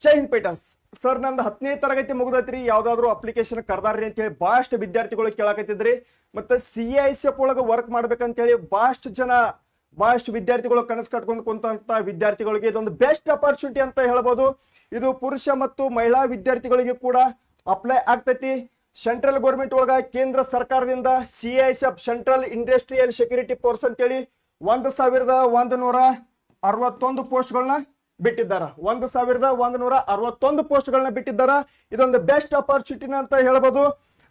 ಜೈ Hind ಪೇಟನ್ಸ್ sir, ನಂದು 10ನೇ ತರಗತಿ ಮುಗಿದೈತ್ರಿ. ಯಾವ್ದಾದ್ರು ಅಪ್ಲಿಕೇಶನ್ ಕರ್ದಾರ್ರಿ ಅಂತ ಹೇಳಿ ಬಹಳಷ್ಟು ವಿದ್ಯಾರ್ಥಿಗಳು ಕೇಳಾಕತ್ತಿದ್ರಿ. ಮತ್ತೆ CISF ಒಳಗೆ ವರ್ಕ್ ಮಾಡ್ಬೇಕಂತೇಳಿ ಬಹಳಷ್ಟು ವಿದ್ಯಾರ್ಥಿಗಳು ಕನಸು ಕಟ್ಕೊಂಡು ಕುಂತ ವಿದ್ಯಾರ್ಥಿಗಳಿಗೆ ಇದೊಂದು ಬೆಸ್ಟ್ ಅಪರ್ಚುನಿಟಿ ಅಂತ ಹೇಳ್ಬೋದು. ಇದು ಪುರುಷ ಮತ್ತು ಮಹಿಳಾ ವಿದ್ಯಾರ್ಥಿಗಳಿಗೆ ಕೂಡ ಅಪ್ಲೈ ಆಗ್ತೈತಿ. ಸೆಂಟ್ರಲ್ ಗೌರ್ಮೆಂಟ್ ಒಳಗ ಕೇಂದ್ರ ಸರ್ಕಾರದಿಂದ CISF central industrial security force ಅಂತೇಳಿ 1161 ಪೋಸ್ಟ್ಗಳನ್ನ ಬಿಟ್ಟಿದ್ದಾರೆ. 1161 ಪೋಸ್ಟ್ಗಳನ್ನ ಬಿಟ್ಟಿದ್ದಾರೆ. ಇದೊಂದು ಬೆಸ್ಟ್ ಅಪರ್ಚುನಿಟಿನ ಅಂತ ಹೇಳ್ಬೋದು.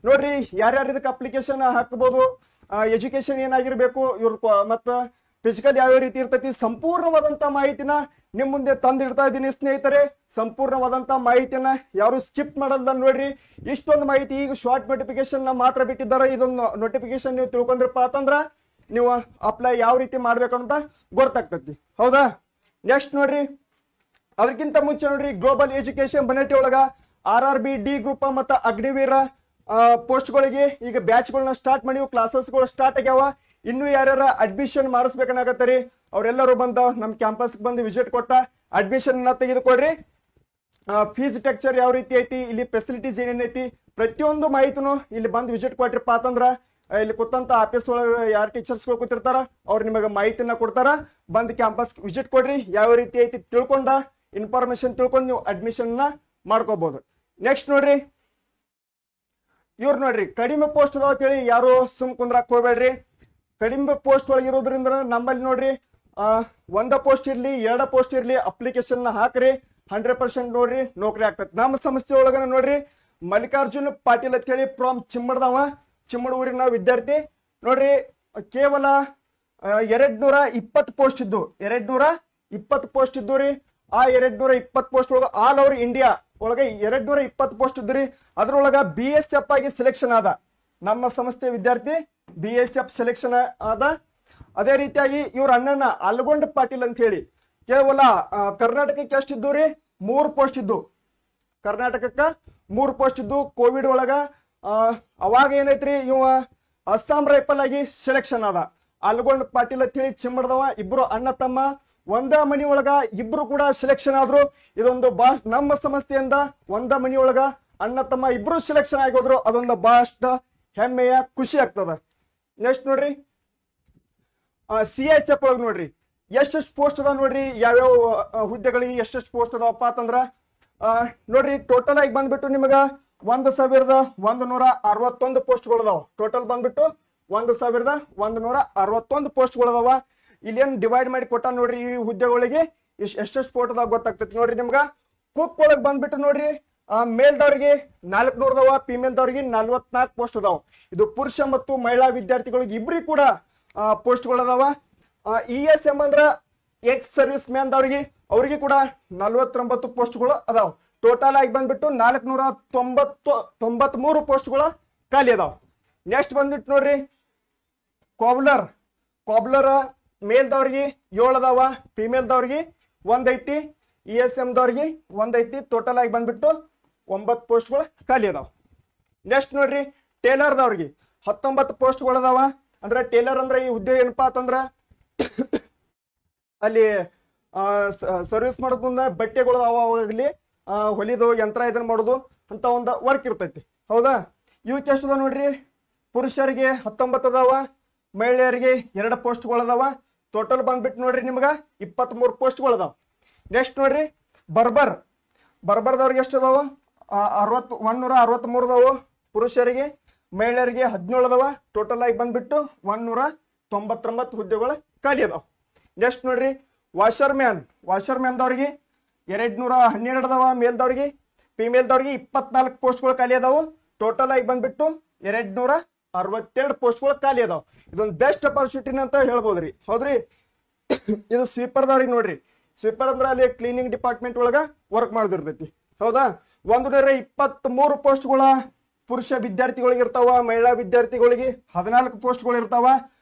ನೋಡ್ರಿ, ಯಾರ್ಯಾರು ಇದಕ್ಕೆ ಅಪ್ಲಿಕೇಶನ್ ಹಾಕಬಹುದು, ಎಜುಕೇಶನ್ ಏನಾಗಿರ್ಬೇಕು, ಇವ್ರ ಮತ್ತ ಫಿಸಿಕಲ್ ಯಾವ ರೀತಿ ಇರ್ತೈತಿ, ಸಂಪೂರ್ಣವಾದಂತ ಮಾಹಿತಿನ ನಿಮ್ ಮುಂದೆ ತಂದಿಡ್ತಾ ಇದ್ದೀನಿ ಸ್ನೇಹಿತರೆ. ಸಂಪೂರ್ಣವಾದಂತ ಮಾಹಿತಿಯನ್ನ ಯಾರು ಸ್ಕಿಪ್ ಮಾಡಲ್ಲ. ನೋಡ್ರಿ, ಇಷ್ಟೊಂದು ಮಾಹಿತಿ ಈಗ ಶಾರ್ಟ್ ನೋಟಿಫಿಕೇಶನ್ ಮಾತ್ರ ಬಿಟ್ಟಿದ್ದಾರೆ. ಇದೊಂದು ನೋಟಿಫಿಕೇಶನ್ ನೀವು ತಿಳ್ಕೊಂಡ್ರಪ್ಪ ಅಂತಂದ್ರ ನೀವು ಅಪ್ಲೈ ಯಾವ ರೀತಿ ಮಾಡ್ಬೇಕು ಅಂತ ಗೊತ್ತಾಗ್ತೈತಿ. ಹೌದಾ? ನೆಕ್ಸ್ಟ್ ನೋಡ್ರಿ, ಅದಕ್ಕಿಂತ ಮುಂಚೆ ನೋಡ್ರಿ, ಗ್ಲೋಬಲ್ ಎಜುಕೇಶನ್ ಬನೆಟಿ ಒಳಗ RRB ಡಿ ಗ್ರೂಪ್ ಮತ್ತು ಅಗ್ನಿವೀರ ಪೋಸ್ಟ್ಗಳಿಗೆ ಈಗ ಬ್ಯಾಚ್ಗಳನ್ನ ಸ್ಟಾರ್ಟ್ ಮಾಡಿವು. ಕ್ಲಾಸಸ್ಗಳು ಸ್ಟಾರ್ಟ್ ಆಗ್ಯಾವ. ಇನ್ನು ಯಾರ್ಯಾರ ಅಡ್ಮಿಷನ್ ಮಾಡಿಸ್ಬೇಕನ್ನಾಗತ್ತರಿ ಅವರೆಲ್ಲರೂ ಬಂದ ನಮ್ಮ ಕ್ಯಾಂಪಸ್ಗೆ ಬಂದು ವಿಸಿಟ್ ಕೊಟ್ಟ ಅಡ್ಮಿಷನ್ ತೆಗೆದುಕೊಡ್ರಿ. ಫೀಸ್ ಸ್ಟ್ರಕ್ಚರ್ ಯಾವ ರೀತಿ ಐತಿ, ಇಲ್ಲಿ ಫೆಸಿಲಿಟೀಸ್ ಏನೇನೈತಿ, ಪ್ರತಿಯೊಂದು ಮಾಹಿತಿನೂ ಇಲ್ಲಿ ಬಂದು ವಿಸಿಟ್ ಕೊಟ್ರಿಪ್ಪ ಅಂತಂದ್ರ ಇಲ್ಲಿ ಕೂತಂತ ಆಫೀಸ್ ಒಳಗೆ ಯಾರು ಟೀಚರ್ಸ್ಗಳು ಕೂತಿರ್ತಾರ ಅವ್ರು ನಿಮಗೆ ಮಾಹಿತಿನ ಕೊಡ್ತಾರ. ಬಂದು ಕ್ಯಾಂಪಸ್ ವಿಸಿಟ್ ಕೊಡ್ರಿ. ಯಾವ ರೀತಿ ಐತಿ ತಿಳ್ಕೊಂಡ ಇನ್ಫಾರ್ಮೇಶನ್ ತಿಳ್ಕೊಂಡು ನೀವು ಅಡ್ಮಿಷನ್ ಮಾಡ್ಕೋಬಹುದು. ನೆಕ್ಸ್ಟ್ ನೋಡ್ರಿ, ಇವ್ರು ನೋಡ್ರಿ ಕಡಿಮೆ ಪೋಸ್ಟ್ ಅದಾವ ಅಂತೇಳಿ ಯಾರು ಸುಮ್ ಕುಂದ್ರಾಕ್ ಹೋಗ್ಬೇಡ್ರಿ. ಕಡಿಮೆ ಪೋಸ್ಟ್ ಒಳಗಿರೋದ್ರಿಂದ ನಮ್ಮಲ್ಲಿ ನೋಡ್ರಿ, 1 ಪೋಸ್ಟ್ ಇರ್ಲಿ 2 ಪೋಸ್ಟ್ ಇರ್ಲಿ ಅಪ್ಲಿಕೇಶನ್ ಹಾಕ್ರಿ. 100% ನೋಡ್ರಿ ನೌಕರಿ ಆಗ್ತದೆ. ನಮ್ಮ ಸಂಸ್ಥೆ ಒಳಗನ ನೋಡ್ರಿ, ಮಲ್ಲಿಕಾರ್ಜುನ್ ಪಾಟೀಲ್ ಅಂತ ಹೇಳಿ ಫ್ರಮ್ ಚಿಮ್ಮಡ ಊರಿನ ವಿದ್ಯಾರ್ಥಿ. ನೋಡ್ರಿ, ಕೇವಲ 220 ಪೋಸ್ಟ್ ಇದ್ದು 220 ಪೋಸ್ಟ್ ಇದ್ದು ರೀ. ಆ 220 ಪೋಸ್ಟ್ ಒಳಗ ಆಲ್ ಓವರ್ ಇಂಡಿಯಾ ಒಳಗೆ 220 ಪೋಸ್ಟ್ ಇದ್ದು ರೀ. ಅದ್ರೊಳಗ BSF ಆಗಿ ಸೆಲೆಕ್ಷನ್ ಆದ ನಮ್ಮ ಸಂಸ್ಥೆ ವಿದ್ಯಾರ್ಥಿ. BSF ಸೆಲೆಕ್ಷನ್ ಆದ. ಅದೇ ರೀತಿಯಾಗಿ ಇವ್ರ ಅಣ್ಣನ ಅಲ್ಗೊಂಡ ಪಾಟೀಲ್ ಅಂತ ಹೇಳಿ ಕೇವಲ ಕರ್ನಾಟಕಕ್ಕೆ ಎಷ್ಟಿದ್ದು ರೀ? 3 ಪೋಸ್ಟ್ ಇದ್ದು. ಕರ್ನಾಟಕಕ್ಕ 3 ಪೋಸ್ಟ್ ಇದ್ದು. ಕೋವಿಡ್ ಒಳಗ ಅವಾಗ ಏನೈತ್ರಿ, ಇವ ಅಸ್ಸಾಂ ರೈಫಲ್ ಆಗಿ ಸೆಲೆಕ್ಷನ್ ಆದ. ಅಲ್ಗೊಂಡ್ ಪಾಟೀಲ್ ಅಂತ ಹೇಳಿ ಚಿಮ್ಮಡದವ. ಇಬ್ರು ಅಣ್ಣ ತಮ್ಮ ಒಂದ ಮನಿ ಒಳಗ ಇಬ್ರು ಕೂಡ ಸೆಲೆಕ್ಷನ್ ಆದ್ರು. ಇದೊಂದು ನಮ್ಮ ಸಂಸ್ಥೆಯಿಂದ ಒಂದ ಮನಿ ಒಳಗ ಅಣ್ಣ ತಮ್ಮ ಇಬ್ರು ಸೆಲೆಕ್ಷನ್ ಆಗೋದ್ರು. ಅದೊಂದು ಬಹಳಷ್ಟು ಹೆಮ್ಮೆಯ ಖುಷಿ ಆಗ್ತದ. ನೆಕ್ಸ್ಟ್ ನೋಡ್ರಿ, CISF ಒಳಗೆ ನೋಡ್ರಿ ಎಷ್ಟೆಷ್ಟು ಪೋಸ್ಟ್ ಅದಾವ ನೋಡ್ರಿ. ಯಾವ್ಯಾವ ಹುದ್ದೆಗಳಿಗೆ ಎಷ್ಟೆಷ್ಟು ಪೋಸ್ಟ್ ಅದಾವಪ್ಪ ಅಂತಂದ್ರ ನೋಡ್ರಿ, ಟೋಟಲ್ ಆಗಿ ಬಂದ್ಬಿಟ್ಟು ನಿಮಗ 1161 ಪೋಸ್ಟ್ಗಳದಾವ. ಟೋಟಲ್ ಬಂದ್ಬಿಟ್ಟು 1161 ಪೋಸ್ಟ್ಗಳದಾವ. ಇಲ್ಲೇನು ಡಿವೈಡ್ ಮಾಡಿ ಕೊಟ್ಟ ನೋಡ್ರಿ. ಈ ಹುದ್ದೆಗಳಿಗೆ ಎಷ್ಟೆಷ್ಟು ಪೋಸ್ಟ್ ಅದಾವ ಗೊತ್ತಾಗ್ತೈತಿ ನೋಡ್ರಿ. ನಿಮ್ಗ ಕುಕ್ ಒಳಗೆ ಬಂದ್ಬಿಟ್ಟು ನೋಡ್ರಿ, ಮೇಲ್ದವ್ರಿಗೆ 400 ಅದಾವ, ಫಿಮೇಲ್ದವ್ರಿಗೆ 44 ಪೋಸ್ಟ್ ಅದಾವ. ಇದು ಪುರುಷ ಮತ್ತು ಮಹಿಳಾ ವಿದ್ಯಾರ್ಥಿಗಳಿಗೆ ಇಬ್ರಿಗೆ ಕೂಡ ಪೋಸ್ಟ್ಗಳದಾವ. ESM ಅಂದ್ರ ಎಕ್ಸ್ ಸರ್ವಿಸ್ ಮ್ಯಾನ್ ಅವ್ರಿಗೆ ಕೂಡ 49 ಪೋಸ್ಟ್ಗಳು ಅದಾವ. ಟೋಟಲ್ ಆಗಿ ಬಂದ್ಬಿಟ್ಟು 493 ಪೋಸ್ಟ್ಗಳು ಖಾಲಿ ಅದಾವ. ನೆಕ್ಸ್ಟ್ ಬಂದ್ಬಿಟ್ಟು ನೋಡ್ರಿ, ಕಾಬ್ಲರ್ ಮೇಲ್ದವ್ರಿಗೆ 7 ಅದಾವ, ಫಿಮೇಲ್ದವ್ರಿಗೆ 1 ಐತಿ, ESM ದವ್ರಿಗೆ 1 ಐತಿ. ಟೋಟಲ್ ಆಗಿ ಬಂದ್ಬಿಟ್ಟು 9 ಪೋಸ್ಟ್ಗಳು ಖಾಲಿ ಅದಾವ. ನೆಕ್ಸ್ಟ್ ನೋಡ್ರಿ, ಟೇಲರ್ದವ್ರಿಗೆ 19 ಪೋಸ್ಟ್ಗಳು ಅದಾವ. ಅಂದ್ರೆ ಟೇಲರ್ ಅಂದ್ರೆ ಈ ಹುದ್ದೆ ಏನಪ್ಪಾ ಅಂತಂದ್ರ ಅಲ್ಲಿ ಸರ್ವಿಸ್ ಮಾಡೋದ್ ಮುಂದೆ ಬಟ್ಟೆಗಳು ಅವಾಗಲಿ ಹೊಲಿದು ಯಂತ್ರ ಇದನ್ನ ಮಾಡೋದು ಅಂತ ಒಂದು ವರ್ಕ್ ಇರ್ತೈತಿ. ಹೌದಾ? ಇವಕ್ಕೆ ಎಷ್ಟು ಅದಾವ ನೋಡ್ರಿ, ಪುರುಷರಿಗೆ 19 ಅದಾವ, ಮಹಿಳೆಯರಿಗೆ 2 ಪೋಸ್ಟ್ಗಳು ಅದಾವ. ಟೋಟಲ್ ಬಂದ್ಬಿಟ್ಟು ನೋಡ್ರಿ ನಿಮ್ಗ 23 ಪೋಸ್ಟ್ಗಳು ಅದಾವ. ನೆಕ್ಸ್ಟ್ ನೋಡ್ರಿ, ಬರ್ಬರ್ದವ್ರಿಗೆ ಎಷ್ಟು ಅದಾವ? 163 ಅದಾವ. ಪುರುಷರಿಗೆ ಮಹಿಳೆಯರಿಗೆ 17 ಅದಾವ. ಟೋಟಲ್ ಆಗಿ ಬಂದ್ಬಿಟ್ಟು 199 ಹುದ್ದೆಗಳು ಖಾಲಿ ಅದಾವ. ನೆಕ್ಸ್ಟ್ ನೋಡ್ರಿ, ವಾಷರ್ಮ್ಯಾನ್ದವ್ರಿಗೆ 212 ಅದಾವ. ಮೇಲ್ದವ್ರಿಗೆ ಫಿಮೇಲ್ದವ್ರಿಗೆ 24 ಪೋಸ್ಟ್ಗಳು ಖಾಲಿ ಅದಾವು. ಟೋಟಲ್ ಆಗಿ ಬಂದ್ಬಿಟ್ಟು 262 ಪೋಸ್ಟ್ಗಳು ಖಾಲಿ ಅದಾವ. ಇದೊಂದು ಬೆಸ್ಟ್ ಅಪರ್ಚುನಿಟಿ ಅಂತ ಹೇಳ್ಬೋದ್ರಿ. ಹೌದ್ರಿ? ಇದು ಸ್ವೀಪರ್ದವ್ರಿಗೆ ನೋಡ್ರಿ, ಸ್ವೀಪರ್ ಅಂದ್ರೆ ಅಲ್ಲಿ ಕ್ಲೀನಿಂಗ್ ಡಿಪಾರ್ಟ್ಮೆಂಟ್ ಒಳಗ ವರ್ಕ್ ಮಾಡೋದಿರ್ತೈತಿ. ಹೌದಾ? 123 ಪೋಸ್ಟ್ಗಳ ಪುರುಷ ವಿದ್ಯಾರ್ಥಿಗಳಿಗೆ ಇರ್ತಾವ. ಮಹಿಳಾ ವಿದ್ಯಾರ್ಥಿಗಳಿಗೆ 14 ಪೋಸ್ಟ್ಗಳು ಇರ್ತಾವ.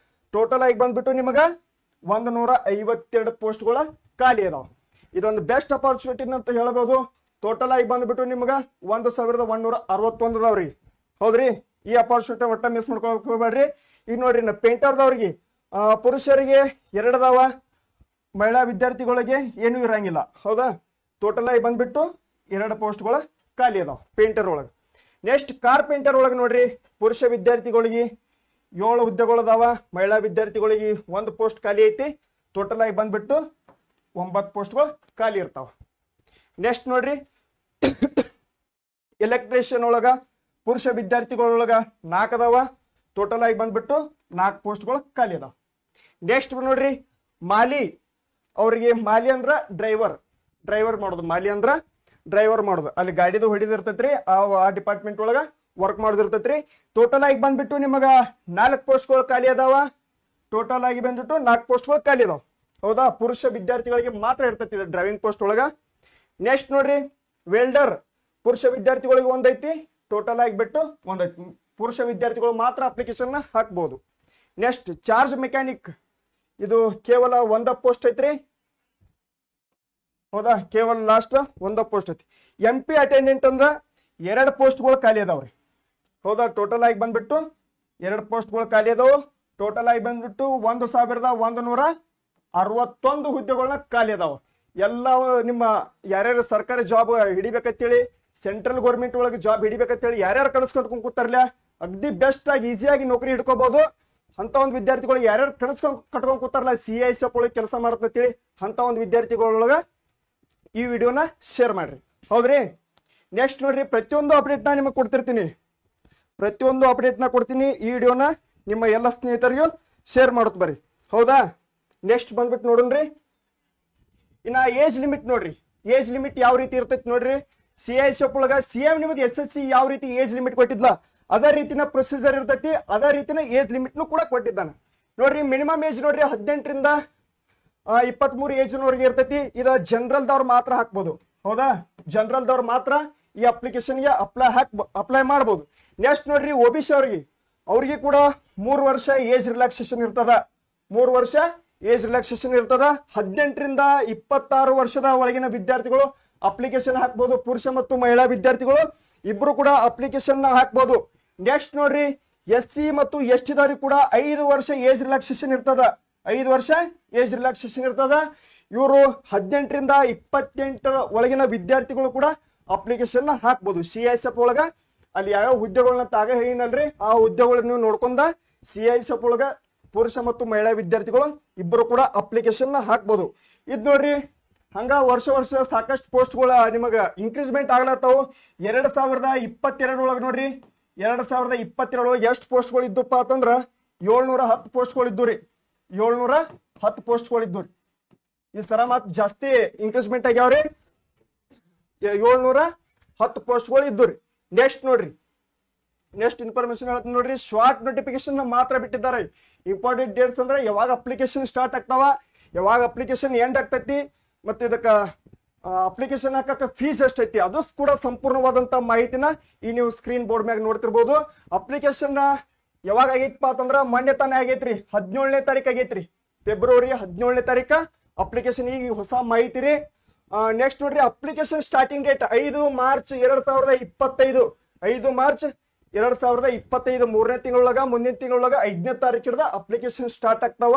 ಟೋಟಲ್ ಆಗಿ ಬಂದ್ಬಿಟ್ಟು ನಿಮಗ 152 ಪೋಸ್ಟ್ಗಳ ಖಾಲಿ ಅದಾವ. ಇದೊಂದು ಬೆಸ್ಟ್ ಅಪರ್ಚುನಿಟಿ ಅಂತ ಹೇಳ್ಬೋದು. ಟೋಟಲ್ ಆಗಿ ಬಂದ್ಬಿಟ್ಟು ನಿಮ್ಗ 1161 ಅದಾವ್ರಿ. ಹೌದ್ರಿ? ಈ ಅಪರ್ಚುನಿಟಿ ಒಟ್ಟ ಮಿಸ್ ಮಾಡ್ಕೊಳಕ್ ಹೋಗ್ಬೇಡ್ರಿ. ಈಗ ನೋಡ್ರಿ, ಪೇಂಟರ್ದವ್ರಿಗೆ ಪುರುಷರಿಗೆ 2 ಅದಾವ, ಮಹಿಳಾ ವಿದ್ಯಾರ್ಥಿಗಳಿಗೆ ಏನೂ ಇರಂಗಿಲ್ಲ. ಹೌದಾ? ಟೋಟಲ್ ಆಗಿ ಬಂದ್ಬಿಟ್ಟು 2 ಪೋಸ್ಟ್ಗಳು ಖಾಲಿ ಅದಾವ ಪೇಂಟರ್ ಒಳಗೆ. ನೆಕ್ಸ್ಟ್ ಕಾರ್ಪೆಂಟರ್ ಒಳಗೆ ನೋಡ್ರಿ, ಪುರುಷ ವಿದ್ಯಾರ್ಥಿಗಳಿಗೆ 7 ಹುದ್ದೆಗಳು ಅದಾವ, ಮಹಿಳಾ ವಿದ್ಯಾರ್ಥಿಗಳಿಗೆ 1 ಪೋಸ್ಟ್ ಖಾಲಿ ಐತಿ. ಟೋಟಲ್ ಆಗಿ ಬಂದ್ಬಿಟ್ಟು 9 ಪೋಸ್ಟ್ಗಳು ಖಾಲಿ ಇರ್ತಾವ. ನೆಕ್ಸ್ಟ್ ನೋಡ್ರಿ, ಎಲೆಕ್ಟ್ರಿಷಿಯನ್ ಒಳಗ ಪುರುಷ ವಿದ್ಯಾರ್ಥಿಗಳೊಳಗ 4 ಅದಾವ, ಟೋಟಲ್ ಆಗಿ ಬಂದ್ಬಿಟ್ಟು 4 ಪೋಸ್ಟ್ಗಳು ಖಾಲಿ ಅದಾವ. ನೆಕ್ಸ್ಟ್ ನೋಡ್ರಿ, ಮಾಲಿ ಅವ್ರಿಗೆ, ಮಾಲಿ ಅಂದ್ರ ಡ್ರೈವರ್ ಮಾಡೋದು, ಮಾಲಿ ಅಂದ್ರ ಡ್ರೈವರ್ ಮಾಡೋದು, ಅಲ್ಲಿ ಗಾಡಿದು ಹೊಡಿದಿರ್ತೈತ್ರಿ, ಆ ಡಿಪಾರ್ಟ್ಮೆಂಟ್ ಒಳಗ ವರ್ಕ್ ಮಾಡೋದಿರ್ತೈತ್ರಿ. ಟೋಟಲ್ ಆಗಿ ಬಂದ್ಬಿಟ್ಟು ನಿಮಗ 4 ಪೋಸ್ಟ್ಗಳು ಖಾಲಿ ಅದಾವ. ಟೋಟಲ್ ಆಗಿ ಬಂದ್ಬಿಟ್ಟು 4 ಪೋಸ್ಟ್ಗಳು ಖಾಲಿ ಅದಾವ. ಹೌದಾ, ಪುರುಷ ವಿದ್ಯಾರ್ಥಿಗಳಿಗೆ ಮಾತ್ರ ಇರ್ತೈತಿ ಡ್ರೈವಿಂಗ್ ಪೋಸ್ಟ್ ಒಳಗ. ನೆಕ್ಸ್ಟ್ ನೋಡ್ರಿ, ವೆಲ್ಡರ್ ಪುರುಷ ವಿದ್ಯಾರ್ಥಿಗಳಿಗೆ 1 ಐತಿ, ಟೋಟಲ್ ಆಗಿಬಿಟ್ಟು 1 ಐತಿ. ಪುರುಷ ವಿದ್ಯಾರ್ಥಿಗಳು ಮಾತ್ರ ಅಪ್ಲಿಕೇಶನ್ ಹಾಕ್ಬಹುದು. ನೆಕ್ಸ್ಟ್ ಚಾರ್ಜ್ ಮೆಕ್ಯಾನಿಕ್, ಇದು ಕೇವಲ 1 ಪೋಸ್ಟ್ ಐತ್ರಿ. ಹೌದಾ, ಕೇವಲ ಲಾಸ್ಟ್ 1 ಪೋಸ್ಟ್ ಐತಿ. MP ಅಟೆಂಡೆಂಟ್ ಅಂದ್ರ 2 ಪೋಸ್ಟ್ಗಳು ಖಾಲಿ ಅದಾವ್ರಿ. ಹೌದಾ, ಟೋಟಲ್ ಆಗಿ ಬಂದ್ಬಿಟ್ಟು 2 ಪೋಸ್ಟ್ಗಳು ಖಾಲಿ ಅದಾವು. ಟೋಟಲ್ ಆಗಿ ಬಂದ್ಬಿಟ್ಟು 1161 ಹುದ್ದೆಗಳನ್ನ ಖಾಲಿ ಅದಾವ. ಎಲ್ಲ ನಿಮ್ಮ ಯಾರ್ಯಾರು ಸರ್ಕಾರಿ ಜಾಬ್ ಹಿಡಿಬೇಕಂತೇಳಿ, ಸೆಂಟ್ರಲ್ ಗೌರ್ಮೆಂಟ್ ಒಳಗೆ ಜಾಬ್ ಹಿಡಿಬೇಕಂತೇಳಿ ಯಾರ್ಯಾರು ಕನಸ್ಕೊಂಡು ಕೂತಾರಲ್ಲ, ಅಗ್ದಿ ಬೆಸ್ಟ್ ಆಗಿ ಈಸಿಯಾಗಿ ನೌಕರಿ ಹಿಡ್ಕೋಬಹುದು. ಅಂತ ಒಂದು ವಿದ್ಯಾರ್ಥಿಗಳು ಯಾರ್ಯಾರು ಕಟ್ಕೊಂಡ್ ಕೂತಾರಲ್ಲ, CISF ಒಳಗೆ ಕೆಲಸ ಮಾಡತ್ತಂತೇಳಿ, ಅಂತ ಒಂದು ವಿದ್ಯಾರ್ಥಿಗಳೊಳಗ ಈ ವಿಡಿಯೋನ ಶೇರ್ ಮಾಡ್ರಿ. ಹೌದ್ರಿ. ನೆಕ್ಸ್ಟ್ ನೋಡ್ರಿ, ಪ್ರತಿಯೊಂದು ಅಪ್ಡೇಟ್ನ ನಿಮಗೆ ಕೊಡ್ತಿರ್ತೀನಿ, ಈ ವಿಡಿಯೋನ ನಿಮ್ಮ ಎಲ್ಲ ಸ್ನೇಹಿತರಿಗೂ ಶೇರ್ ಮಾಡುತ್ತ ಬರ್ರಿ. ಹೌದಾ. ನೆಕ್ಸ್ಟ್ ಬಂದ್ಬಿಟ್ಟು ನೋಡೋಣ್ರಿ, ಇನ್ನ ಏಜ್ ಲಿಮಿಟ್ ನೋಡ್ರಿ. ಏಜ್ ಲಿಮಿಟ್ ಯಾವ ರೀತಿ ಇರ್ತೈತಿ ನೋಡ್ರಿ. CISF ಒಳಗ CM ನಿಮ್ಮದು SSC ಯಾವ ರೀತಿ ಏಜ್ ಲಿಮಿಟ್ ಕೊಟ್ಟಿದ್ಲ, ಅದೇ ರೀತಿನ ಪ್ರೊಸೀಜರ್ ಇರ್ತೈತಿ, ಅದೇ ರೀತಿನ ಏಜ್ ಲಿಮಿಟ್ನು ಕೂಡ ಕೊಟ್ಟಿದ್ದಾನೆ ನೋಡ್ರಿ. ಮಿನಿಮಮ್ ಏಜ್ ನೋಡ್ರಿ 18 ರಿಂದ 23 ಏಜ್ನವರೆಗೆ ಇರ್ತೈತಿ. ಇದು ಜನರಲ್ ದವ್ರು ಮಾತ್ರ ಹಾಕ್ಬೋದು. ಹೌದಾ, ಜನರಲ್ ದವ್ರು ಮಾತ್ರ ಈ ಅಪ್ಲಿಕೇಶನ್ಗೆ ಅಪ್ಲೈ ಮಾಡ್ಬೋದು. ನೆಕ್ಸ್ಟ್ ನೋಡ್ರಿ, OBC ಅವ್ರಿಗೆ ಕೂಡ 3 ವರ್ಷ ಏಜ್ ರಿಲ್ಯಾಕ್ಸೇಷನ್ ಇರ್ತದ. 3 ವರ್ಷ ಏಜ್ ರಿಲ್ಯಾಕ್ಸೇಷನ್ ಇರ್ತದ. 18 ರಿಂದ 26 ವರ್ಷದ ಒಳಗಿನ ವಿದ್ಯಾರ್ಥಿಗಳು ಅಪ್ಲಿಕೇಶನ್ ಹಾಕ್ಬೋದು. ಪುರುಷ ಮತ್ತು ಮಹಿಳಾ ವಿದ್ಯಾರ್ಥಿಗಳು ಇಬ್ರು ಕೂಡ ಅಪ್ಲಿಕೇಶನ್ ಹಾಕ್ಬೋದು. ನೆಕ್ಸ್ಟ್ ನೋಡ್ರಿ, SC ಮತ್ತು ST ದವ್ರಿಗೆ ಕೂಡ 5 ವರ್ಷ ಏಜ್ ರಿಲ್ಯಾಕ್ಸೇಷನ್ ಇರ್ತದ. 5 ವರ್ಷ ಏಜ್ ರಿಲ್ಯಾಕ್ಸೇಷನ್ ಇರ್ತದ. ಇವರು 18 ರಿಂದ 28 ಒಳಗಿನ ವಿದ್ಯಾರ್ಥಿಗಳು ಕೂಡ ಅಪ್ಲಿಕೇಶನ್ ಹಾಕ್ಬೋದು. CISF ಒಳಗ ಅಲ್ಲಿ ಯಾವ ಹುದ್ದೆಗಳನ್ನ ತಾಗ ಹೇಳಿನಲ್ರಿ, ಆ ಹುದ್ದೆಗಳನ್ನ ನೀವು ನೋಡ್ಕೊಂಡ CISF ಒಳಗ ಪುರುಷ ಮತ್ತು ಮಹಿಳಾ ವಿದ್ಯಾರ್ಥಿಗಳು ಇಬ್ಬರು ಕೂಡ ಅಪ್ಲಿಕೇಶನ್ ಹಾಕ್ಬೋದು. ಇದ್ ನೋಡ್ರಿ, ಹಂಗ ವರ್ಷ ಸಾಕಷ್ಟು ಪೋಸ್ಟ್ಗಳ ನಿಮಗ ಇನ್ಕ್ರೀಸ್ಮೆಂಟ್ ಆಗ್ಲತ್ತಾವು. 2022 ಒಳಗೆ ನೋಡ್ರಿ, 2022 ಒಳಗೆ ಎಷ್ಟು ಪೋಸ್ಟ್ಗಳು ಇದ್ದಪ್ಪ ಅಂತಂದ್ರ 710 ಪೋಸ್ಟ್ಗಳು ಇದ್ದು ರೀ. 710 ಪೋಸ್ಟ್ಗಳು ಇದ್ದು ರೀ. ಈ ಸರ ಮತ್ ಜಾಸ್ತಿ ಇನ್ಕ್ರೀಸ್ಮೆಂಟ್ ಆಗ್ಯಾವ್ರಿ. 710 ಪೋಸ್ಟ್ಗಳು ಇದ್ದು ರೀ. ನೆಕ್ಸ್ಟ್ ನೋಡ್ರಿ, ನೆಕ್ಸ್ಟ್ ಇನ್ಫಾರ್ಮೇಶನ್ ಹೇಳ್ತೀನಿ ನೋಡ್ರಿ. ಶಾರ್ಟ್ ನೋಟಿಫಿಕೇಶನ್ ಮಾತ್ರ ಬಿಟ್ಟಿದ್ದಾರೆ. ಇಂಪಾರ್ಟೆಂಟ್ ಡೇಟ್ಸ್ ಅಂದ್ರೆ ಯಾವಾಗ ಅಪ್ಲಿಕೇಶನ್ ಸ್ಟಾರ್ಟ್ ಆಗ್ತಾವ, ಯಾವಾಗ ಅಪ್ಲಿಕೇಶನ್ ಎಂಡ್ ಆಗ್ತೈತಿ, ಮತ್ತೆ ಇದಕ್ಕ ಅಪ್ಲಿಕೇಶನ್ ಹಾಕಕ್ಕೆ ಫೀಸ್ ಎಷ್ಟೈತಿ, ಅದು ಕೂಡ ಸಂಪೂರ್ಣವಾದಂತ ಮಾಹಿತಿನ ಈ ನೀವು ಸ್ಕ್ರೀನ್ ಬೋರ್ಡ್ ಮ್ಯಾಗ ನೋಡ್ತಿರ್ಬೋದು. ಅಪ್ಲಿಕೇಶನ್ ಯಾವಾಗ ಆಗೈತಪ್ಪ ಅಂತಂದ್ರ ಮೊನ್ನೆ ತಾನೇ ಆಗೈತ್ರಿ, 17ನೇ ತಾರೀಕು ಆಗೈತ್ರಿ. ಫೆಬ್ರವರಿ 17ನೇ ತಾರೀಕು ಅಪ್ಲಿಕೇಶನ್. ಈಗ ಹೊಸ ಮಾಹಿತಿ ರೀ. ನೆಕ್ಸ್ಟ್ ನೋಡ್ರಿ, application starting date 5 March 2025. 5 March 2025 3ನೇ ತಿಂಗಳೊಳಗ, ಮುಂದಿನ ತಿಂಗಳೊಳಗ 5ನೇ ತಾರೀಕು ಹಿಡ್ದ ಅಪ್ಲಿಕೇಶನ್ ಸ್ಟಾರ್ಟ್ ಆಗ್ತಾವ.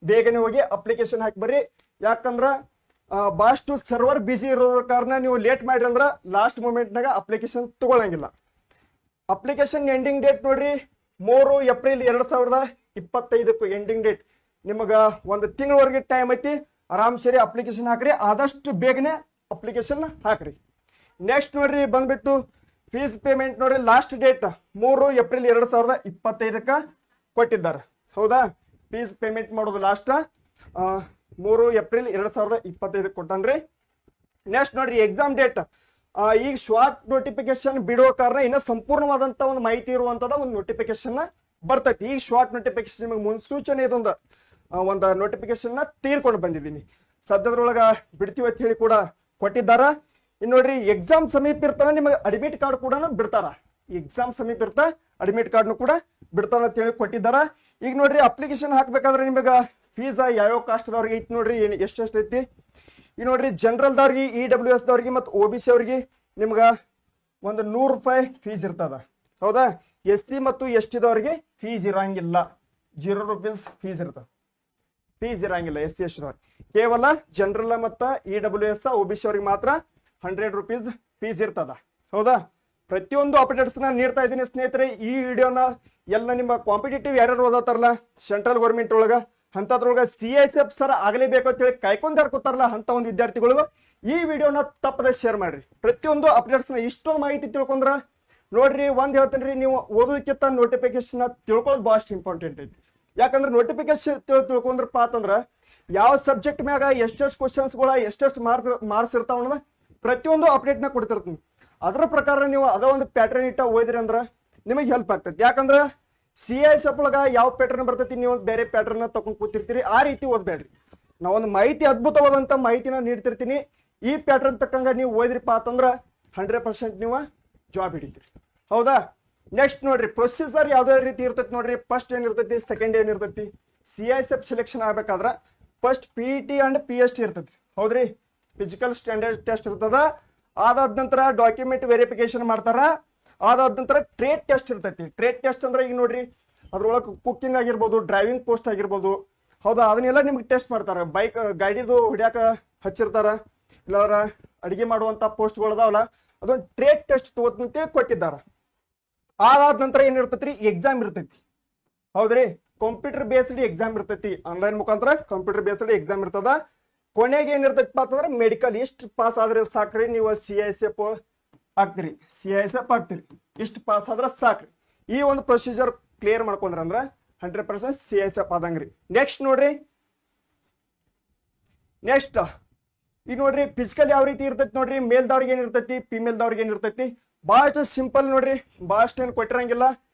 ಬೇಗನೆ ಹೋಗಿ ಅಪ್ಲಿಕೇಶನ್ ಹಾಕಿ ಬರ್ರಿ. ಯಾಕಂದ್ರ ಭಾಳಷ್ಟು ಸರ್ವರ್ ಬಿಜಿ ಇರೋ ಕಾರಣ ನೀವು ಲೇಟ್ ಮಾಡ್ರಿ ಅಂದ್ರ ಲಾಸ್ಟ್ ಮೂಮೆಂಟ್ನಾಗ ಅಪ್ಲಿಕೇಶನ್ ತಗೊಳಂಗಿಲ್ಲ. ಅಪ್ಲಿಕೇಶನ್ ಎಂಡಿಂಗ್ ಡೇಟ್ ನೋಡ್ರಿ 3 ಏಪ್ರಿಲ್ 2025 ಎಂಡಿಂಗ್ ಡೇಟ್. ನಿಮಗ 1 ತಿಂಗಳವರೆಗೆ ಟೈಮ್ ಐತಿ. ಆರಾಮ್ ಸೇರಿ ಅಪ್ಲಿಕೇಶನ್ ಹಾಕ್ರಿ, ಆದಷ್ಟು ಬೇಗನೆ ಅಪ್ಲಿಕೇಶನ್ ಹಾಕ್ರಿ. ನೆಕ್ಸ್ಟ್ ನೋಡ್ರಿ, ಬಂದ್ಬಿಟ್ಟು ಫೀಸ್ ಪೇಮೆಂಟ್ ನೋಡ್ರಿ, ಲಾಸ್ಟ್ ಡೇಟ್ 3 ಏಪ್ರಿಲ್ 2025 ಕೊಟ್ಟಿದ್ದಾರೆ. ಹೌದಾ, ಫೀಸ್ ಪೇಮೆಂಟ್ ಮಾಡೋದು ಲಾಸ್ಟ್ 3 ಏಪ್ರಿಲ್ 2025 ಕೊಟ್ಟನ್ರಿ. ನೆಕ್ಸ್ಟ್ ನೋಡ್ರಿ, ಎಕ್ಸಾಮ್ ಡೇಟ್ ಈಗ ಶಾರ್ಟ್ ನೋಟಿಫಿಕೇಶನ್ ಬಿಡೋ ಕಾರಣ ಇನ್ನ ಸಂಪೂರ್ಣವಾದಂತ ಒಂದು ಮಾಹಿತಿ ಇರುವಂತದ ಒಂದು ನೋಟಿಫಿಕೇಶನ್ ಬರ್ತೈತಿ. ಈಗ ಶಾರ್ಟ್ ನೋಟಿಫಿಕೇಶನ್ ನಿಮಗೆ ಮುನ್ಸೂಚನೆ ಇದೊಂದು ಒಂದು ನೋಟಿಫಿಕೇಶನ್ ತೆಗೆದುಕೊಂಡು ಬಂದಿದ್ದೀನಿ. ಸದ್ಯದ್ರೊಳಗ ಬಿಡ್ತೀವಿ ಅಂತ ಹೇಳಿ ಕೂಡ ಕೊಟ್ಟಿದ್ದಾರ. ಇನ್ನು ನೋಡ್ರಿ, ಎಕ್ಸಾಮ್ ಸಮೀಪ ಇರ್ತಾನ ನಿಮಗೆ ಅಡ್ಮಿಟ್ ಕಾರ್ಡ್ ಕೂಡ ಬಿಡ್ತಾರ. ಎಕ್ಸಾಮ್ ಸಮೀಪ ಇರ್ತಾ ಅಡ್ಮಿಟ್ ಕಾರ್ಡ್ನು ಕೂಡ ಬಿಡ್ತಾರ ಅಂತ ಹೇಳಿ ಕೊಟ್ಟಿದ್ದಾರ. ಈಗ ನೋಡ್ರಿ, ಅಪ್ಲಿಕೇಶನ್ ಹಾಕ್ಬೇಕಾದ್ರೆ ನಿಮಗೆ ಫೀಸ್ ಯಾವ್ಯಾವ ಕಾಸ್ಟ್ ದವ್ರಿಗೆ ಐತಿ ನೋಡ್ರಿ, ಎಷ್ಟೆಷ್ಟು ಐತಿ. ಈಗ ನೋಡ್ರಿ, ಜನರಲ್ ದವ್ರಿಗೆ, EWS ದವ್ರಿಗೆ ಮತ್ತು OBC ಅವ್ರಿಗೆ ನಿಮ್ಗ ಒಂದು 100 ರೂಪಾಯಿ ಫೀಸ್ ಇರ್ತದ. ಹೌದಾ, SC ಮತ್ತು ST ದವ್ರಿಗೆ ಫೀಸ್ ಇರಂಗಿಲ್ಲ. 0 ರೂಪೀಸ್ ಫೀಸ್ ಇರ್ತದ. ಫೀಸ್ ಇರಂಗಿಲ್ಲ SC ST ದವ್ರಿಗೆ. ಕೇವಲ ಜನರಲ್ ಮತ್ತು EWS OBC ಅವ್ರಿಗೆ ಮಾತ್ರ ₹100 ಫೀಸ್ ಇರ್ತದ. ಹೌದಾ, ಪ್ರತಿಯೊಂದು ಅಪ್ಡೇಟ್ಸ್ನ ನೀಡ್ತಾ ಇದ್ದೀನಿ ಸ್ನೇಹಿತರೆ. ಈ ವಿಡಿಯೋನ ಎಲ್ಲ ನಿಮ್ಮ ಕಾಂಪಿಟೇಟಿವ್ ಯಾರ್ಯಾರು ಓದತ್ತಾರಲ್ಲ ಸೆಂಟ್ರಲ್ ಗೌರ್ಮೆಂಟ್ ಒಳಗ ಅಂಥದ್ರೊಳಗೆ CISF ಸರ್ ಆಗಲೇಬೇಕು ಅಂತೇಳಿ ಕಾಯ್ಕೊಂಡು ಕೂತಾರಲ್ಲ ಅಂತ ಒಂದು ವಿದ್ಯಾರ್ಥಿಗಳಿಗೂ ಈ ವಿಡಿಯೋನ ತಪ್ಪದೆ ಶೇರ್ ಮಾಡ್ರಿ. ಪ್ರತಿಯೊಂದು ಅಪ್ಡೇಟ್ಸ್ನ ಇಷ್ಟೊಂದು ಮಾಹಿತಿ ತಿಳ್ಕೊಂಡ್ರ ನೋಡ್ರಿ, ಒಂದ್ ಹೇಳ್ತೇನೆ ರೀ, ನೀವು ಓದೋದಕ್ಕಿಂತ ನೋಟಿಫಿಕೇಶನ್ ತಿಳ್ಕೊಳ್ಳೋದು ಭಾಳಷ್ಟು ಇಂಪಾರ್ಟೆಂಟ್ ಐತಿ. ಯಾಕಂದ್ರೆ ನೋಟಿಫಿಕೇಶನ್ ತಿಳ್ಕೊಂಡ್ರಪ್ಪ ಅಂತಂದ್ರೆ ಯಾವ ಸಬ್ಜೆಕ್ಟ್ ಮ್ಯಾಗ ಎಷ್ಟೆಷ್ಟು ಕ್ವಶನ್ಸ್ಗಳ ಎಷ್ಟೆಷ್ಟು ಮಾರ್ಕ್ಸ್ ಇರ್ತಾವ ಅನ್ನೋದ ಪ್ರತಿಯೊಂದು ಅಪ್ಡೇಟ್ನ ಕೊಡ್ತಿರ್ತೀನಿ. ಅದರ ಪ್ರಕಾರ ನೀವು ಅದ ಒಂದು ಪ್ಯಾಟರ್ನ್ ಇಟ್ಟ ಓದಿರಿ ಅಂದ್ರೆ ನಿಮಗೆ ಹೆಲ್ಪ್ ಆಗ್ತೈತಿ. ಯಾಕಂದ್ರೆ CISF ಒಳಗ ಯಾವ ಪ್ಯಾಟರ್ನ್ ಬರ್ತೈತಿ ನೀವು ಬೇರೆ ಪ್ಯಾಟರ್ನ್ ತಗೊಂಡ್ ಕೂತಿರ್ತೀರಿ, ಆ ರೀತಿ ಓದ್ಬೇಡ್ರಿ. ನಾವೊಂದು ಮಾಹಿತಿ ಅದ್ಭುತವಾದಂತ ಮಾಹಿತಿನ ನೀಡ್ತಿರ್ತೀನಿ. ಈ ಪ್ಯಾಟರ್ನ್ ತಕ್ಕಂಗ ನೀವು ಓದಿರಿಪ್ಪ ಅಂತಂದ್ರ 100% ನೀವು ಜಾಬ್ ಹಿಡಿತೀರಿ. ಹೌದಾ, ನೆಕ್ಸ್ಟ್ ನೋಡ್ರಿ, ಪ್ರೊಸೀಜರ್ ಯಾವ್ದೇ ರೀತಿ ಇರ್ತೈತಿ ನೋಡ್ರಿ. ಫಸ್ಟ್ ಏನಿರ್ತೈತಿ, ಸೆಕೆಂಡ್ ಏನಿರ್ತೈತಿ. CISF ಸೆಲೆಕ್ಷನ್ ಆಗ್ಬೇಕಾದ್ರ ಫಸ್ಟ್ PET ಅಂಡ್ PST ಇರ್ತೈತಿ. ಹೌದ್ರಿ, ಫಿಸಿಕಲ್ ಸ್ಟ್ಯಾಂಡರ್ಡ್ ಟೆಸ್ಟ್ ಇರ್ತದ. ಅದಾದ ನಂತರ ಡಾಕ್ಯುಮೆಂಟ್ ವೆರಿಫಿಕೇಶನ್ ಮಾಡ್ತಾರ. ಅದಾದ ನಂತರ ಟ್ರೇಡ್ ಟೆಸ್ಟ್ ಇರ್ತೈತಿ. ಟ್ರೇಡ್ ಟೆಸ್ಟ್ ಅಂದ್ರೆ ಈಗ ನೋಡ್ರಿ, ಅದ್ರೊಳಗೆ ಕುಕ್ಕಿಂಗ್ ಆಗಿರ್ಬೋದು, ಡ್ರೈವಿಂಗ್ ಪೋಸ್ಟ್ ಆಗಿರ್ಬೋದು. ಹೌದಾ, ಅದನ್ನೆಲ್ಲ ನಿಮ್ಗೆ ಟೆಸ್ಟ್ ಮಾಡ್ತಾರ. ಬೈಕ್ ಗಾಡಿದು ಹೊಡ್ಯಾಕ ಹಚ್ಚಿರ್ತಾರ, ಇಲ್ಲವ್ರ ಅಡಿಗೆ ಮಾಡುವಂತ ಪೋಸ್ಟ್ಗಳು ಅದಾವಲ್ಲ, ಅದೊಂದು ಟ್ರೇಡ್ ಟೆಸ್ಟ್ ತಗೋತಂತೇಳಿ ಕೊಟ್ಟಿದ್ದಾರ. ಅದಾದ ನಂತರ ಏನಿರ್ತೈತಿ, ಎಕ್ಸಾಮ್ ಇರ್ತೈತಿ. ಹೌದ್ರಿ, ಕಂಪ್ಯೂಟರ್ ಬೇಸ್ಡ್ ಎಕ್ಸಾಮ್ ಇರ್ತೈತಿ. ಆನ್ಲೈನ್ ಮುಖಾಂತರ ಕಂಪ್ಯೂಟರ್ ಬೇಸ್ಡ್ ಎಕ್ಸಾಮ್ ಇರ್ತದ. ಕೊನೆಗೆ ಏನಿರ್ತೈತಿ ಅಂತಂದ್ರೆ ಮೆಡಿಕಲ್. ಇಷ್ಟು ಪಾಸ್ ಆದ್ರೆ ಸಾಕ್ರಿ, ನೀವು CISF ಆಗ್ತೀರಿ. CISF ಆಗ್ತೀರಿ, ಇಷ್ಟು ಪಾಸ್ ಆದ್ರೆ ಸಾಕ್ರಿ. ಈ ಒಂದು ಪ್ರೊಸೀಜರ್ ಕ್ಲಿಯರ್ ಮಾಡ್ಕೊಂಡ್ರ ಅಂದ್ರ 100% CISF ಆದಂಗ್ರಿ. ನೆಕ್ಸ್ಟ್ ನೋಡ್ರಿ, ನೆಕ್ಸ್ಟ್ ಈಗ ನೋಡ್ರಿ, ಫಿಸಿಕಲ್ ಯಾವ ರೀತಿ ಇರ್ತೈತಿ ನೋಡ್ರಿ. ಮೇಲ್ದವ್ರಿಗೆ ಏನಿರ್ತೈತಿ, ಫಿಮೇಲ್ದವ್ರಿಗೆ ಏನಿರ್ತೈತಿ. ಭಾಳಷ್ಟು ಸಿಂಪಲ್ ನೋಡ್ರಿ, ಭಾಳಷ್ಟು ಏನು ಕೊಟ್ಟಿರಂಗಿಲ್ಲ.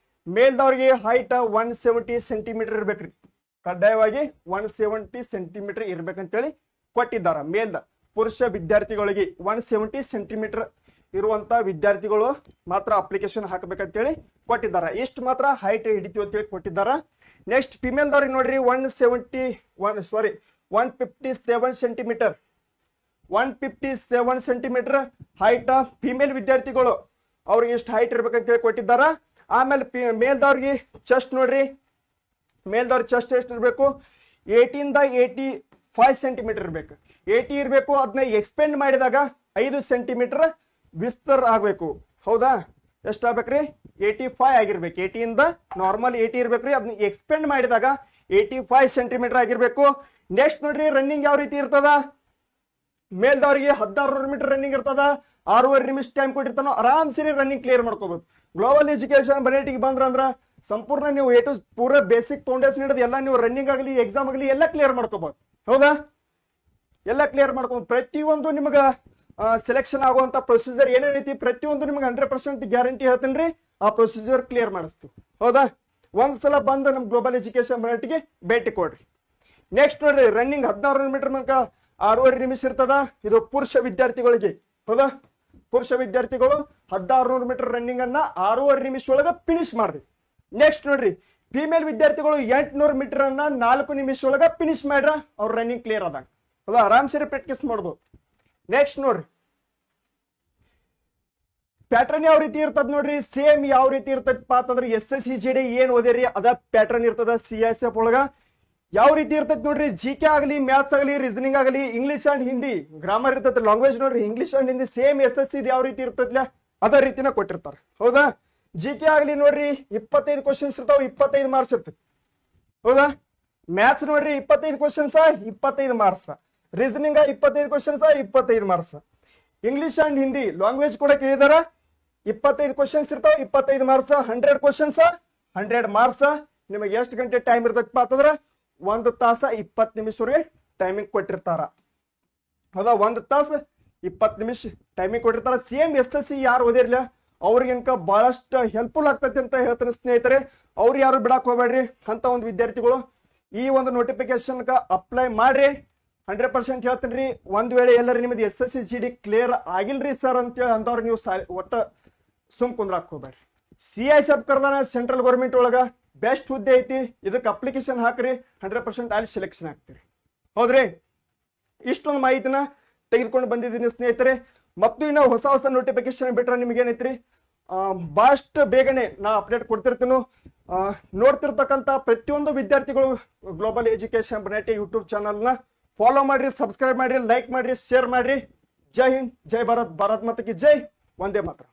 ಮೇಲ್ದವ್ರಿಗೆ ಹೈಟ್ 170 ಸೆಂಟಿಮೀಟರ್ ಇರ್ಬೇಕ್ರಿ. ಕಡ್ಡಾಯವಾಗಿ 170 ಸೆಂಟಿಮೀಟರ್ ಇರ್ಬೇಕಂತೇಳಿ ಕೊಟ್ಟಿದ್ದಾರ. ಮೇಲ್ದ ಪುರುಷ ವಿದ್ಯಾರ್ಥಿಗಳಿಗೆ 170 ಸೆಂಟಿಮೀಟರ್ ಇರುವಂತ ವಿದ್ಯಾರ್ಥಿಗಳು ಮಾತ್ರ ಅಪ್ಲಿಕೇಶನ್ ಹಾಕಬೇಕಂತೇಳಿ ಕೊಟ್ಟಿದ್ದಾರ. ಇಷ್ಟು ಮಾತ್ರ ಹೈಟ್ ಹಿಡಿತೀವಿ ಅಂತೇಳಿ ಕೊಟ್ಟಿದ್ದಾರ. ನೆಕ್ಸ್ಟ್ ಫಿಮೇಲ್ದವ್ರಿಗೆ ನೋಡ್ರಿ 157 ಸೆಂಟಿಮೀಟರ್ 157 ಸೆಂಟಿಮೀಟರ್ ಹೈಟ್ ಫಿಮೇಲ್ ವಿದ್ಯಾರ್ಥಿಗಳು ಅವ್ರಿಗೆ ಎಷ್ಟು ಹೈಟ್ ಇರ್ಬೇಕಂತೇಳಿ ಕೊಟ್ಟಿದ್ದಾರ. ಆಮೇಲೆ ಮೇಲ್ದವ್ರಿಗೆ ಚೆಸ್ಟ್ ನೋಡ್ರಿ, ಮೇಲ್ದವ್ರ ಚೆಸ್ಟ್ ಎಷ್ಟು ಇರಬೇಕು, 85 ಸೆಂಟಿಮೀಟರ್ ಇರ್ಬೇಕು. 80 ಇರಬೇಕು. ಅದನ್ನ ಎಕ್ಸ್ಪೆಂಡ್ ಮಾಡಿದಾಗ 5 ಸೆಂಟಿಮೀಟರ್ ವಿಸ್ತಾರ ಆಗ್ಬೇಕು. ಹೌದಾ, ಎಷ್ಟಾಗ್ಬೇಕ್ರಿ, 85 ಆಗಿರ್ಬೇಕು. 80 ಇಂದ ನಾರ್ಮಲ್ 80 ಇರ್ಬೇಕ್ರಿ. ಅದನ್ನ ಎಕ್ಸ್ಪೆಂಡ್ ಮಾಡಿದಾಗ 85 ಸೆಂಟಿಮೀಟರ್ ಆಗಿರ್ಬೇಕು. ನೆಕ್ಸ್ಟ್ ನೋಡ್ರಿ, ರನ್ನಿಂಗ್ ಯಾವ ರೀತಿ ಇರ್ತದ. ಮೇಲ್ದವ್ರಿಗೆ 16 ಮೀಟರ್ ರನ್ನಿಂಗ್ ಇರ್ತದ. 6.5 ನಿಮಿಷ ಟೈಮ್ ಕೊಟ್ಟಿರ್ತಾನೋ ಆರಾಮ್ ಸೇರಿ ರನ್ನಿಂಗ್ ಕ್ಲಿಯರ್ ಮಾಡ್ಕೋಬಹುದು. ಗ್ಲೋಬಲ್ ಎಜುಕೇಶನ್ ಬನೇಟಿಗೆ ಬಂದ್ರ ಸಂಪೂರ್ಣ ನೀವು ಪೂರ ಬೇಸಿಕ್ ಫೌಂಡೇಶನ್ ಹಿಡಿದು ಎಲ್ಲ ನೀವು ರನ್ನಿಂಗ್ ಆಗಲಿ ಎಕ್ಸಾಮ್ ಆಗಲಿ ಎಲ್ಲ ಕ್ಲಿಯರ್ ಮಾಡ್ಕೋಬಹುದು. ಹೌದಾ, ಎಲ್ಲ ಕ್ಲಿಯರ್ ಮಾಡ್ಕೋಬಹುದು. ಪ್ರತಿಯೊಂದು ನಿಮ್ಗ ಸೆಲೆಕ್ಷನ್ ಆಗುವಂತ ಪ್ರೊಸೀಜರ್ ಏನೇ ರೀತಿ ಪ್ರತಿಯೊಂದು ನಿಮ್ಗೆ 100% ಗ್ಯಾರಂಟಿ ಹೇಳ್ತೀನಿ ರೀ. ಆ ಪ್ರೊಸೀಜರ್ ಕ್ಲಿಯರ್ ಮಾಡಿಸ್ತೀವಿ. ಹೌದಾ, ಒಂದ್ಸಲ ಬಂದು ನಮ್ ಗ್ಲೋಬಲ್ ಎಜುಕೇಶನ್ ಬನೇಟಿಗೆ ಭೇಟಿ ಕೊಡ್ರಿ. ನೆಕ್ಸ್ಟ್ ನೋಡ್ರಿ, ರನ್ನಿಂಗ್ 16 ಮೀಟರ್ ತನಕ 6.5 ನಿಮಿಷ ಇರ್ತದ. ಇದು ಪುರುಷ ವಿದ್ಯಾರ್ಥಿಗಳಿಗೆ. ಹೌದಾ, ಪುರುಷ ವಿದ್ಯಾರ್ಥಿಗಳು 1600 ಮೀಟರ್ ರನ್ನಿಂಗ್ ಅನ್ನ 6.5 ನಿಮಿಷ ಒಳಗ ಫಿನಿಶ್ ಮಾಡ್ರಿ. ನೆಕ್ಸ್ಟ್ ನೋಡ್ರಿ, ಫಿಮೇಲ್ ವಿದ್ಯಾರ್ಥಿಗಳು 800 ಮೀಟರ್ ಅನ್ನ 4 ನಿಮಿಷ ಒಳಗ ಫಿನಿಶ್ ಮಾಡ್ರ ಅವ್ರ ರನ್ನಿಂಗ್ ಕ್ಲಿಯರ್ ಆದಾಗ. ಹೌದಾ, ಆರಾಮ್ ಸೇರಿ ಪ್ರಾಕ್ಟೀಸ್ ಮಾಡ್ಬೋದು. ನೆಕ್ಸ್ಟ್ ನೋಡ್ರಿ, ಪ್ಯಾಟರ್ನ್ ಯಾವ ರೀತಿ ಇರ್ತದ ನೋಡ್ರಿ. ಸೇಮ್ ಯಾವ ರೀತಿ ಇರ್ತದಪ್ಪ ಅಂತಂದ್ರೆ SSC GD ಏನ್ ಓದಿರಿ ಅದ ಪ್ಯಾಟರ್ನ್ ಇರ್ತದ. CISF ಒಳಗ ಯಾವ ರೀತಿ ಇರ್ತೈತಿ ನೋಡ್ರಿ. GK ಆಗಲಿ, ಮ್ಯಾಥ್ಸ್ ಆಗಲಿ, ರೀಸನಿಂಗ್ ಆಗಲಿ, ಇಂಗ್ಲಿಷ್ ಅಂಡ್ ಹಿಂದಿ ಗ್ರಾಮರ್ ಇರ್ತೈತಿ. ಲ್ಯಾಂಗ್ವೇಜ್ ನೋಡ್ರಿ, English and Hindi same SSC ಯಾವ ರೀತಿ ಇರ್ತೈತಿಲ್ಲ ಅದ ರೀತಿನ ಕೊಟ್ಟಿರ್ತಾರ. ಹೌದಾ, GK ಆಗಲಿ ನೋಡ್ರಿ 25 ಕ್ವಶನ್ಸ್ ಇರ್ತಾವ, 25 ಮಾರ್ಕ್ಸ್ ಇರ್ತೈತಿ. ಹೌದಾ, ಮ್ಯಾಥ್ಸ್ ನೋಡ್ರಿ 25 questions 25 marks. Reasoning 25 questions 25 marks. English and Hindi language ಕೂಡ ಕೇಳಿದಾರ. 25 ಕ್ವಶನ್ಸ್ ಇರ್ತಾವ, 25 ಮಾರ್ಕ್ಸ್. 100 questions 100 marks. ನಿಮಗೆ ಎಷ್ಟು ಗಂಟೆ ಟೈಮ್ ಇರ್ತೈತಪ್ಪ ಅಂತಂದ್ರ 1 ತಾಸ 20 ನಿಮಿಷವರೆಗೆ ಟೈಮಿಂಗ್ ಕೊಟ್ಟಿರ್ತಾರ. ಹೌದಾ, 1 ತಾಸ 20 ನಿಮಿಷ ಟೈಮಿಂಗ್ ಕೊಟ್ಟಿರ್ತಾರ. ಸೇಮ್ SSC ಯಾರು ಓದಿರ್ಲಿಲ್ಲ ಅವ್ರಿಗೇನ್ಕ ಬಹಳಷ್ಟು ಹೆಲ್ಪ್ಫುಲ್ ಆಗ್ತೈತಿ ಅಂತ ಹೇಳ್ತೀನಿ ಸ್ನೇಹಿತರೆ. ಅವ್ರು ಯಾರು ಬಿಡಾಕ್ ಹೋಗ್ಬೇಡ್ರಿ. ಅಂತ ಒಂದು ವಿದ್ಯಾರ್ಥಿಗಳು ಈ ಒಂದು ನೋಟಿಫಿಕೇಶನ್ ಅಪ್ಲೈ ಮಾಡ್ರಿ. 100% ಹೇಳ್ತೀನಿ ರೀ. ಒಂದ್ ವೇಳೆ ಎಲ್ಲರೂ ನಿಮ್ದು SSC GD ಕ್ಲಿಯರ್ ಆಗಿಲ್ರಿ ಸರ್ ಅಂತೇಳಿ ಅಂತವ್ರು ನೀವು ಒಟ್ಟ ಸುಮ್ ಕುಂದ್ರಾಕ್ ಹೋಗ್ಬೇಡ್ರಿ. CISF ಕರ್ದಾನ ಸೆಂಟ್ರಲ್ ಗೌರ್ಮೆಂಟ್ ಒಳಗ ಬೆಸ್ಟ್ ಹುದ್ದೆ ಐತಿ. ಇದಕ್ಕೆ ಅಪ್ಲಿಕೇಶನ್ ಹಾಕ್ರಿ, 100% ಅಲ್ಲಿ ಸೆಲೆಕ್ಷನ್ ಆಗ್ತೀರಿ. ಹೌದ್ರಿ, ಇಷ್ಟೊಂದು ಮಾಹಿತಿನ ತೆಗೆದುಕೊಂಡು ಬಂದಿದ್ದೀನಿ ಸ್ನೇಹಿತರೆ. ಮತ್ತು ಇನ್ನು ಹೊಸ ಹೊಸ ನೋಟಿಫಿಕೇಶನ್ ಬಿಟ್ರೆ ನಿಮ್ಗೆ ಏನೈತ್ರಿ ಬಹಳಷ್ಟು ಬೇಗನೆ ನಾ ಅಪ್ಡೇಟ್ ಕೊಡ್ತಿರ್ತೀನಿ. ನೋಡ್ತಿರ್ತಕ್ಕಂಥ ಪ್ರತಿಯೊಂದು ವಿದ್ಯಾರ್ಥಿಗಳು ಗ್ಲೋಬಲ್ ಎಜುಕೇಶನ್ ಬನೇಟಿ ಯೂಟ್ಯೂಬ್ ಚಾನಲ್ನ ಫಾಲೋ ಮಾಡ್ರಿ, ಸಬ್ಸ್ಕ್ರೈಬ್ ಮಾಡ್ರಿ, ಲೈಕ್ ಮಾಡ್ರಿ, ಶೇರ್ ಮಾಡ್ರಿ. ಜೈ ಹಿಂದ್, ಜೈ ಭಾರತ್, ಭಾರತ್ ಮಾತಾ ಕಿ ಜೈ, ವಂದೇ ಮಾತರಂ.